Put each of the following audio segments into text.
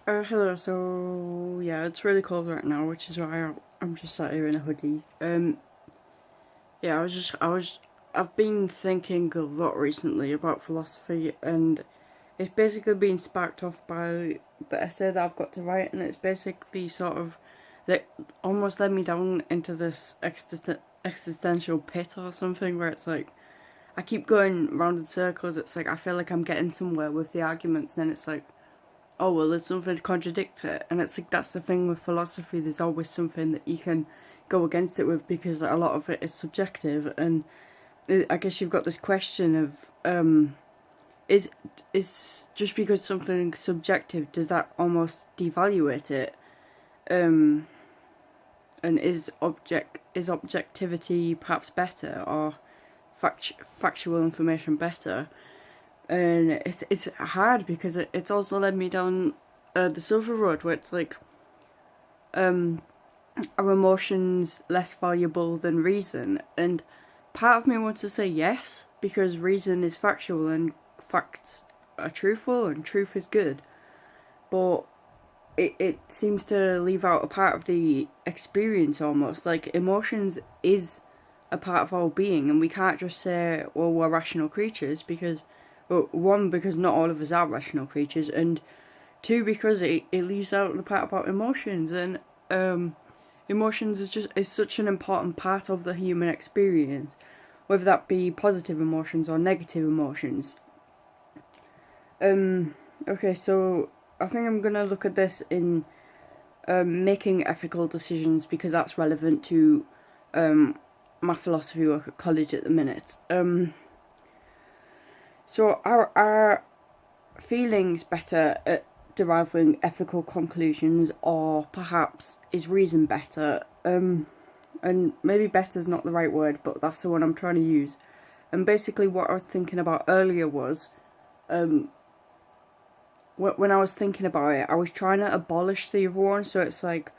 Hello. So yeah, it's really cold right now, which is why I'm just sat here in a hoodie. Yeah, I've been thinking a lot recently about philosophy, and it's basically been sparked off by the essay that I've got to write, and it's basically sort of that almost led me down into this existential pit or something, where it's like I keep going round in circles. It's like I feel like I'm getting somewhere with the arguments, and then it's like, oh well, there's something to contradict it. And it's like that's the thing with philosophy, there's always something that you can go against it with, because a lot of it is subjective. And I guess you've got this question of is just because something's subjective, does that almost devaluate it? um and is objectivity perhaps better, or factual information better? And it's hard because it's also led me down the silver road, where it's like, um, are emotions less valuable than reason? And part of me wants to say yes, because reason is factual and facts are truthful and truth is good. But it seems to leave out a part of the experience almost. Like emotions is a part of our being, and we can't just say, well, we're rational creatures, because, well, one, because not all of us are rational creatures, and two, because it leaves out the part about emotions. And emotions is such an important part of the human experience, whether that be positive emotions or negative emotions. Okay, so I think I'm gonna look at this in making ethical decisions, because that's relevant to my philosophy work at college at the minute. So are feelings better at deriving ethical conclusions, or perhaps is reason better? And maybe better is not the right word, but that's the one I'm trying to use. And basically, what I was thinking about earlier was, um, when I was thinking about it, I was trying to abolish the other one. So it's like,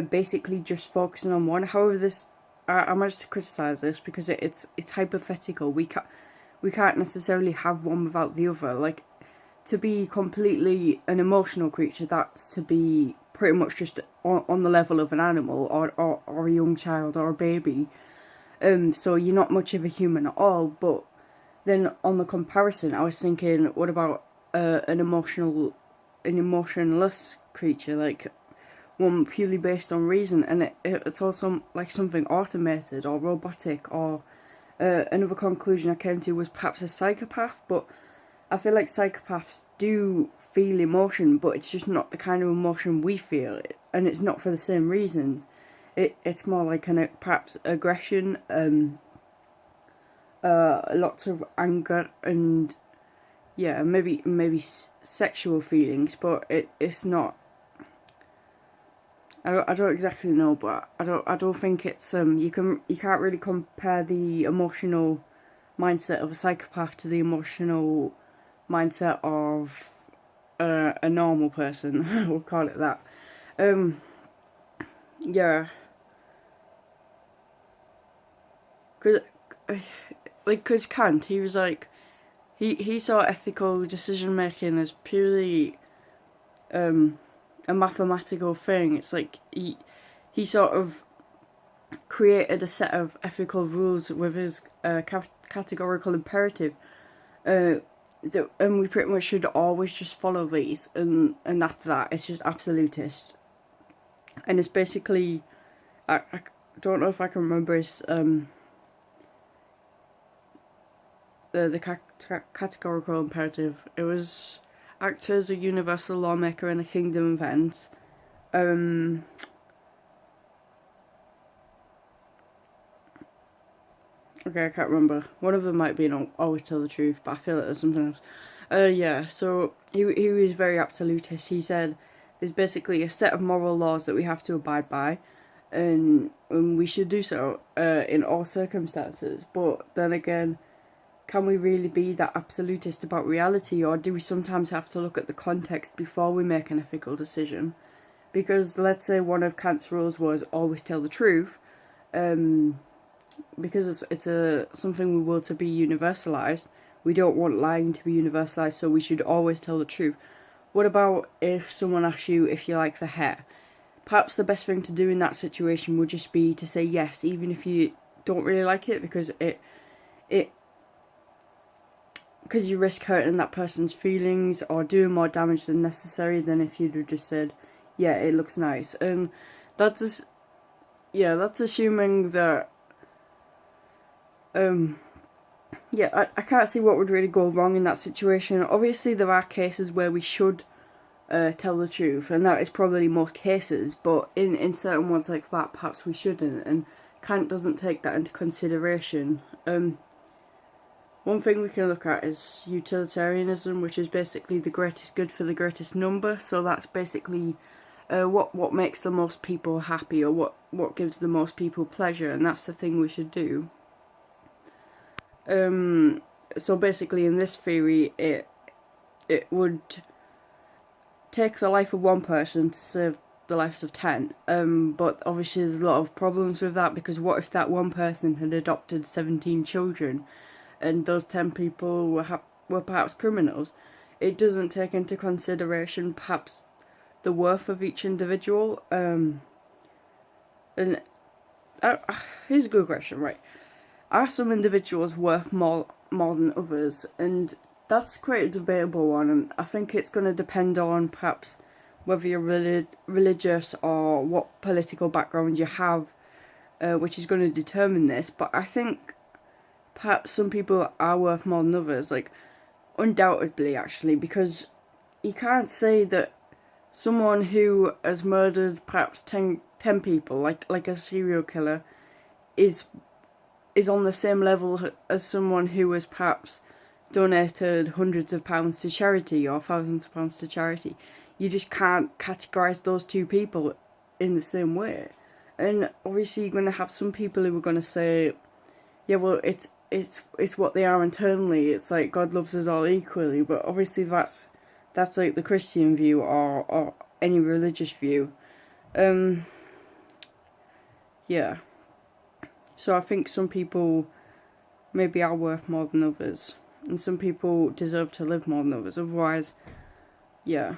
basically just focusing on one. However, I managed to criticize this because it's hypothetical. We can't necessarily have one without the other. Like, to be completely an emotional creature, that's to be pretty much just on the level of an animal, or a young child or a baby. So you're not much of a human at all. But then on the comparison, I was thinking, what about an emotionless creature, like one purely based on reason? And it's also like something automated or robotic, or another conclusion I came to was perhaps a psychopath. But I feel like psychopaths do feel emotion, but it's just not the kind of emotion we feel, and it's not for the same reasons. It's more like perhaps aggression, lots of anger, and yeah, maybe sexual feelings, but it's not. I don't exactly know, but I don't think it's you can't really compare the emotional mindset of a psychopath to the emotional mindset of a normal person. We'll call it that. Um, yeah, cause cause Kant, he was like, he saw ethical decision making as purely um a mathematical thing. It's like he sort of created a set of ethical rules with his categorical imperative. Uh, and we pretty much should always just follow these, and after that, it's just absolutist. And it's basically, I don't know if I can remember his the categorical imperative. It was act as a universal lawmaker in the kingdom of ends. Um, okay, I can't remember. One of them might be an always tell the truth, but I feel like there's something else. Yeah. So he was very absolutist. He said there's basically a set of moral laws that we have to abide by, and we should do so in all circumstances. But then again, can we really be that absolutist about reality, or do we sometimes have to look at the context before we make an ethical decision? Because let's say one of Kant's rules was always tell the truth, um, because it's a something we will to be universalized. We don't want lying to be universalized, so we should always tell the truth. what about if someone asks you if you like the hair? Perhaps the best thing to do in that situation would just be to say yes, even if you don't really like it, because because you risk hurting that person's feelings or doing more damage than necessary than if you'd have just said, yeah, it looks nice. And that's just, yeah, that's assuming that, I can't see what would really go wrong in that situation. Obviously, there are cases where we should tell the truth, and that is probably most cases, but in certain ones like that, perhaps we shouldn't, and Kant doesn't take that into consideration. One thing we can look at is utilitarianism, which is basically the greatest good for the greatest number. So that's basically what makes the most people happy, or what gives the most people pleasure, and that's the thing we should do. So basically, in this theory, it would take the life of one person to save the lives of 10. But obviously, there's a lot of problems with that, because what if that one person had adopted 17 children? And those 10 people were perhaps criminals? It doesn't take into consideration perhaps the worth of each individual. And here's a good question, right? Are some individuals worth more than others? And that's quite a debatable one, and I think it's going to depend on perhaps whether you're religious or what political background you have, which is going to determine this. But I think perhaps some people are worth more than others, like undoubtedly actually, because you can't say that someone who has murdered perhaps 10 people, like a serial killer, is on the same level as someone who has perhaps donated hundreds of pounds to charity or thousands of pounds to charity. You just can't categorise those two people in the same way. And obviously you're going to have some people who are going to say, yeah, well, it's what they are internally. It's like God loves us all equally, but obviously that's like the Christian view or any religious view. Yeah. So I think some people maybe are worth more than others, and some people deserve to live more than others. Otherwise, yeah,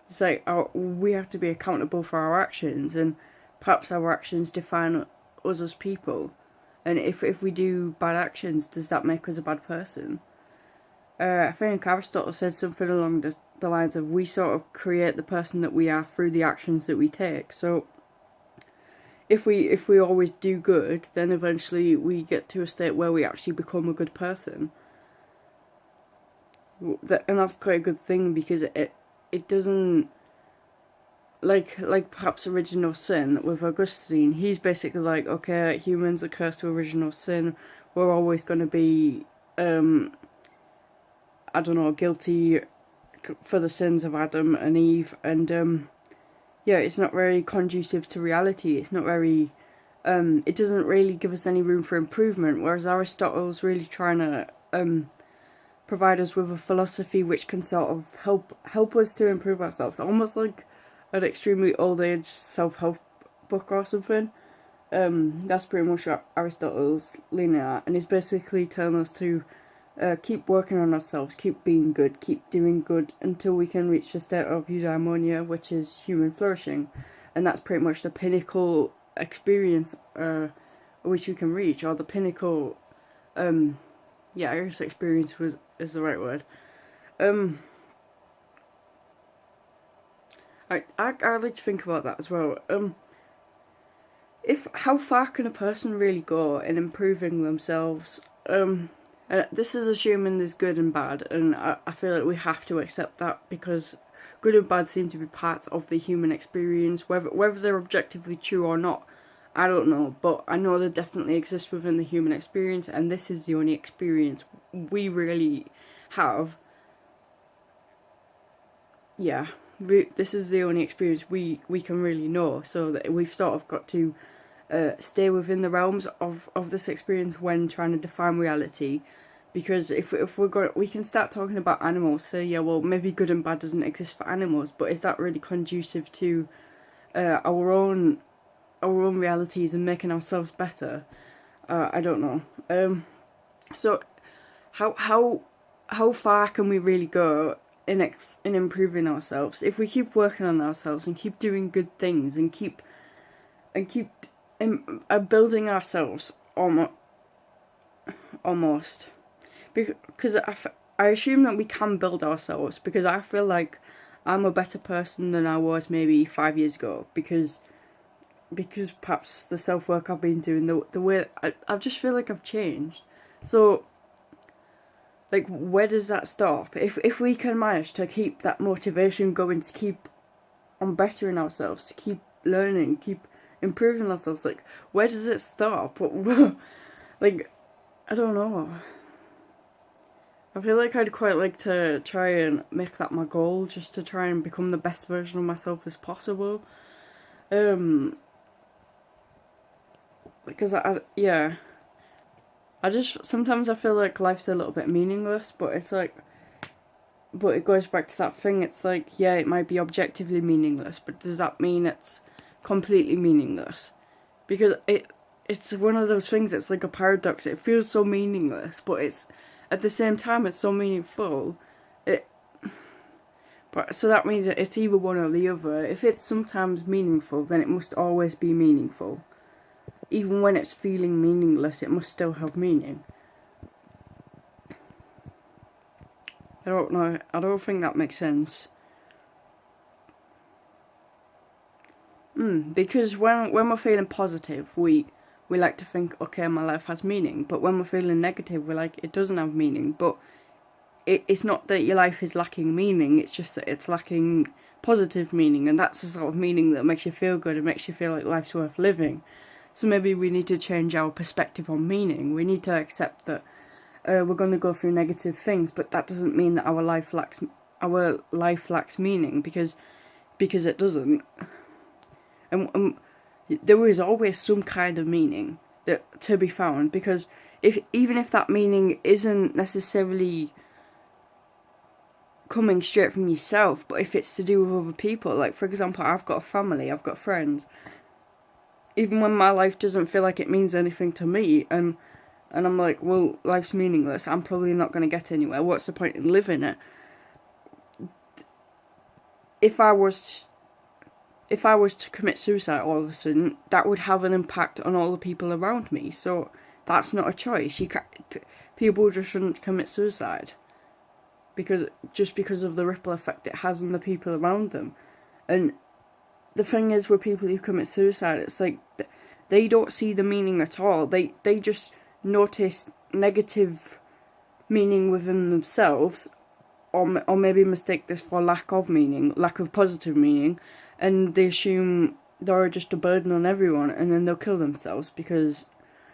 it's like we have to be accountable for our actions, and perhaps our actions define us as people. And if we do bad actions, does that make us a bad person? I think Aristotle said something along the lines of, we sort of create the person that we are through the actions that we take. So if we always do good, then eventually we get to a state where we actually become a good person. And that's quite a good thing, because it doesn't, like perhaps original sin with Augustine. He's basically like, okay, humans are cursed to original sin. We're always going to be, guilty for the sins of Adam and Eve, and yeah, it's not very conducive to reality. It's not very, it doesn't really give us any room for improvement, whereas Aristotle's really trying to provide us with a philosophy which can sort of help us to improve ourselves, almost like an extremely old age self-help book or something. That's pretty much what Aristotle's leaning at, and he's basically telling us to keep working on ourselves, keep being good, keep doing good until we can reach the state of eudaimonia, which is human flourishing. And that's pretty much the pinnacle experience which we can reach, or the pinnacle, yeah, I guess experience is the right word. I like to think about that as well. How far can a person really go in improving themselves? This is assuming there's good and bad, and I feel like we have to accept that, because good and bad seem to be parts of the human experience. Whether they're objectively true or not, I don't know, but I know they definitely exist within the human experience, and this is the only experience we really have. Yeah, this is the only experience we can really know, so that we've sort of got to stay within the realms of this experience when trying to define reality. Because if we're going, we can start talking about animals. So yeah, well, maybe good and bad doesn't exist for animals, but is that really conducive to our own realities and making ourselves better? I don't know. So how far can we really go in in improving ourselves, if we keep working on ourselves and keep doing good things and keep building ourselves almost, because I assume that we can build ourselves, because I feel like I'm a better person than I was maybe 5 years ago, because perhaps the self-work I've been doing, the way I just feel like I've changed. So like, where does that stop? If we can manage to keep that motivation going, to keep on bettering ourselves, to keep learning, keep improving ourselves, like, where does it stop? Like, I don't know. I feel like I'd quite like to try and make that my goal, just to try and become the best version of myself as possible. Because yeah, I just, sometimes I feel like life's a little bit meaningless, but it's like, but it goes back to that thing, it's like, yeah, it might be objectively meaningless, but does that mean it's completely meaningless? Because it's one of those things, it's like a paradox, it feels so meaningless, but it's, at the same time, it's so meaningful. But so that means that it's either one or the other. If it's sometimes meaningful, then it must always be meaningful. Even when it's feeling meaningless, it must still have meaning. I don't know, I don't think that makes sense. Because when we're feeling positive, we like to think, okay, my life has meaning. But when we're feeling negative, we're like, it doesn't have meaning. But it's not that your life is lacking meaning, it's just that it's lacking positive meaning. And that's the sort of meaning that makes you feel good and makes you feel like life's worth living. So maybe we need to change our perspective on meaning. We need to accept that we're going to go through negative things, but that doesn't mean that our life lacks meaning, because it doesn't. And there is always some kind of meaning that to be found, because even if that meaning isn't necessarily coming straight from yourself, but if it's to do with other people, like for example, I've got a family, I've got friends. Even when my life doesn't feel like it means anything to me, and I'm like, well, life's meaningless, I'm probably not going to get anywhere, what's the point in living it? If I was to commit suicide all of a sudden, that would have an impact on all the people around me. So that's not a choice. People just shouldn't commit suicide, because of the ripple effect it has on the people around them. And the thing is, with people who commit suicide, it's like they don't see the meaning at all. They just notice negative meaning within themselves, or maybe mistake this for lack of positive meaning, and they assume they're just a burden on everyone, and then they'll kill themselves, because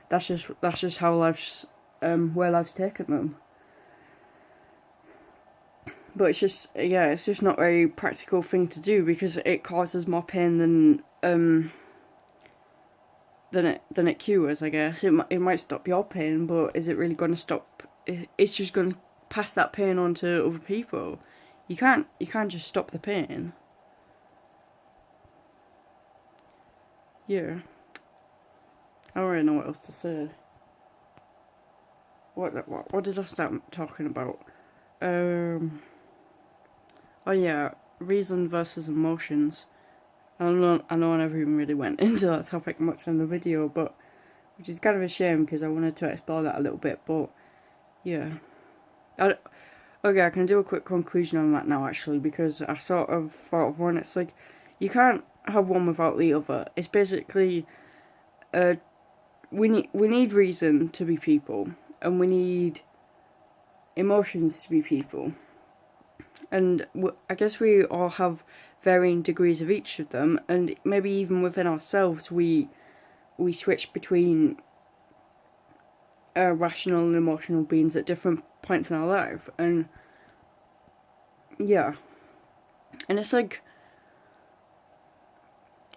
that's just how where life's taken them. But it's just not a very practical thing to do, because it causes more pain than it cures, I guess. It might stop your pain, but is it really going to stop? It's just going to pass that pain on to other people. You can't just stop the pain. Yeah. I don't really know what else to say. What did I start talking about? Oh yeah, reason versus emotions. I know I never even really went into that topic much in the video, but which is kind of a shame, because I wanted to explore that a little bit. But yeah, okay, I can do a quick conclusion on that now, actually, because I sort of thought of one. It's like, you can't have one without the other. It's basically, we need reason to be people, and we need emotions to be people. And I guess we all have varying degrees of each of them, and maybe even within ourselves we switch between rational and emotional beings at different points in our life. And yeah, and it's like,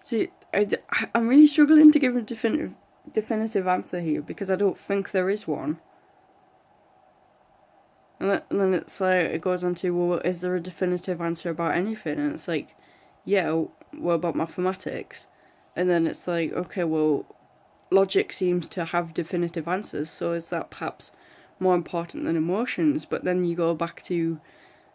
see, I'm really struggling to give a definitive answer here, because I don't think there is one. And then it's like, it goes on to, well, is there a definitive answer about anything? And it's like, yeah, what about mathematics? And then it's like, okay, well, logic seems to have definitive answers, so is that perhaps more important than emotions? But then you go back to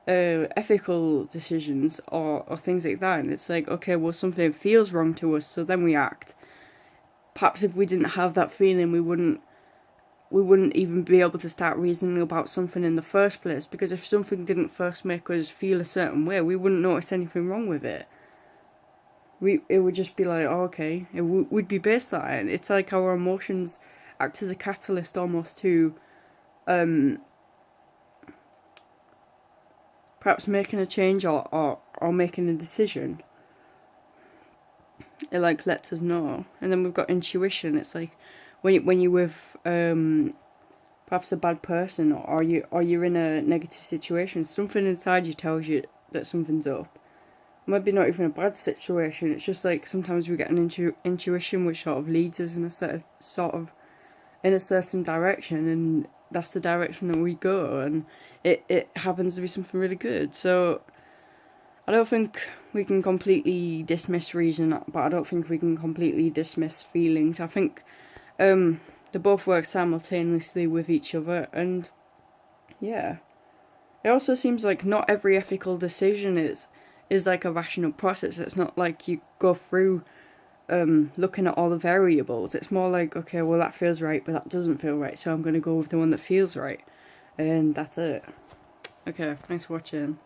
ethical decisions or things like that. And it's like, okay, well, something feels wrong to us, so then we act. Perhaps if we didn't have that feeling, we wouldn't even be able to start reasoning about something in the first place, because if something didn't first make us feel a certain way, we wouldn't notice anything wrong with it. It would just be like, oh, okay, we'd be based on it. It's like our emotions act as a catalyst almost to perhaps making a change or making a decision. It like lets us know. And then we've got intuition. It's like when you're with perhaps a bad person, or you're in a negative situation, something inside you tells you that something's up. Maybe not even a bad situation. It's just like sometimes we get an intuition which sort of leads us in a in a certain direction, and that's the direction that we go, and it happens to be something really good. So I don't think we can completely dismiss reason, but I don't think we can completely dismiss feelings. I think they both work simultaneously with each other, and yeah. It also seems like not every ethical decision is like a rational process. It's not like you go through looking at all the variables. It's more like, okay, well, that feels right, but that doesn't feel right, so I'm going to go with the one that feels right. And that's it. Okay, thanks for watching.